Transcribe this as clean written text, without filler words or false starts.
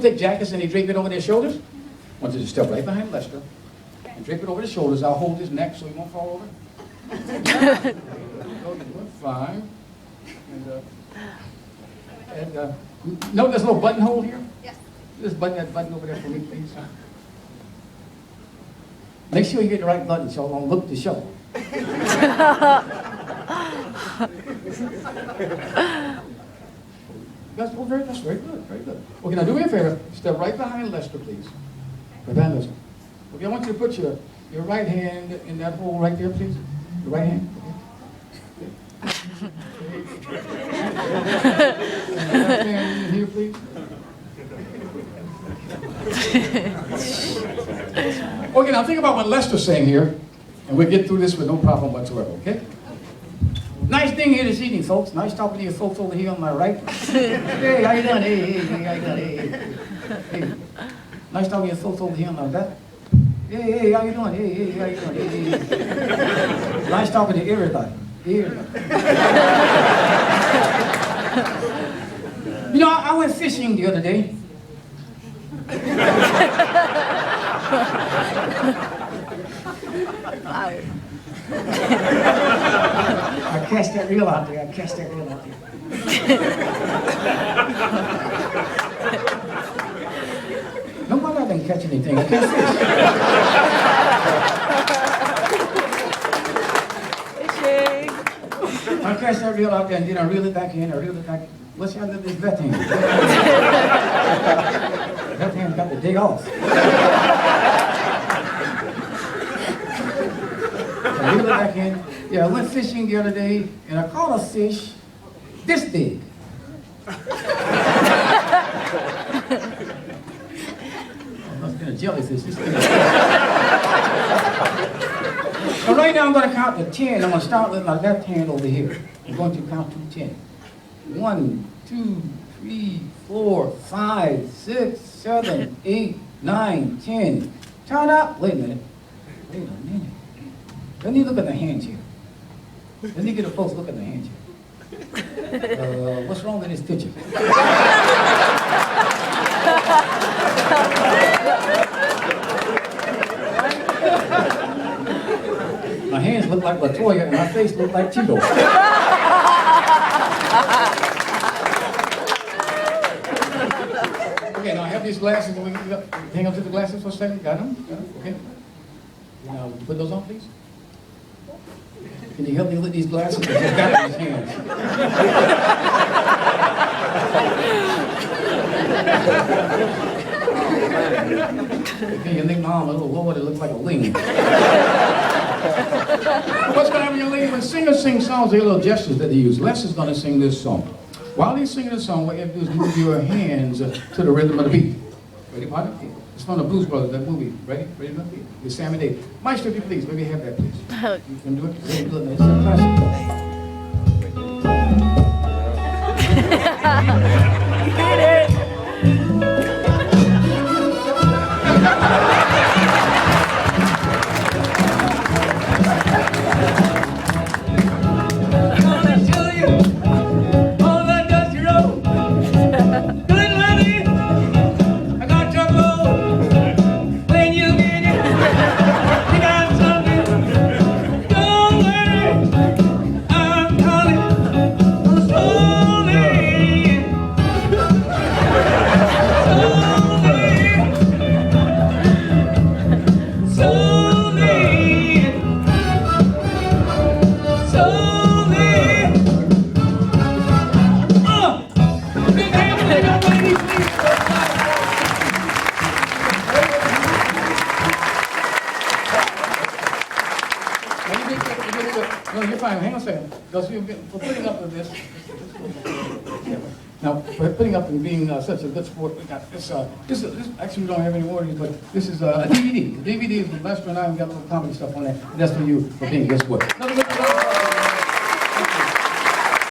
People take jackets and they drape it over their shoulders. I want you to step right behind Lester and drape it over his shoulders. I'll hold his neck so he won't fall over. Fine. And no, there's no buttonhole here? Yes. Just button that button over there for me, please. Make sure you get the right button so it won't look the show. That's very good, very good. Okay, now do me a favor. Step right behind Lester, please. Right behind Lester. Okay, I want you to put your right hand in that hole right there, please. Your right hand. Okay. And your left hand in here, please. Okay, now think about what Lester's saying here, and we'll get through this with no problem whatsoever, okay? Nice thing here this evening, folks. Nice talking to you folks over here on my right. Hey, how you doing? Hey, how you doing? Hey. Nice talking to you folks over here on my left. Hey, how you doing? Hey, how you doing? Hey. Nice talking to everybody. You know, I went fishing the other day. I cast that reel out there. No wonder I didn't catch anything. I can't fish. I cast that reel out there and then I reel it back in. What's the other this left hand? Left hand got to dig off. I reel it back in. Yeah, I went fishing the other day and I caught a fish this big. Must have been a jellyfish. This big. So right now I'm going to count to 10. I'm going to start with my left hand over here. I'm going to count to 10. 1, 2, 3, 4, 5, 6, 7, 8, 9, 10. Turn up. Wait a minute. Let me look at the hands here. Let me get a close look at the hands here. What's wrong with this picture? My hands look like Latoya and my face look like Tito. Okay, now I have these glasses. Hang on to the glasses for a second. Got them? Okay. Now, put those on, please. Can you help me with these glasses? I just got these hands. Okay, you think, Mom, a little lower, it looks like a ling. What's going to happen, young lady? When singers sing songs, there are little gestures that they use. Les is going to sing this song. While he's singing the song, what you have to do is move your hands to the rhythm of the beat. Ready, partner? It's from the Blues Brothers, that movie. Ready? Ready enough? With Sammy Davis. Maestro, if you please, maybe have that, please. You can do it. Very good. It's a classic. No, you're fine. Hang on a second. For putting up with this. Now, for putting up and being such a good sport, we got this. This actually we don't have any more of these, but this is a DVD. The DVD is from Lester and I. We got a little comedy stuff on there. And that's for you for being a good sport.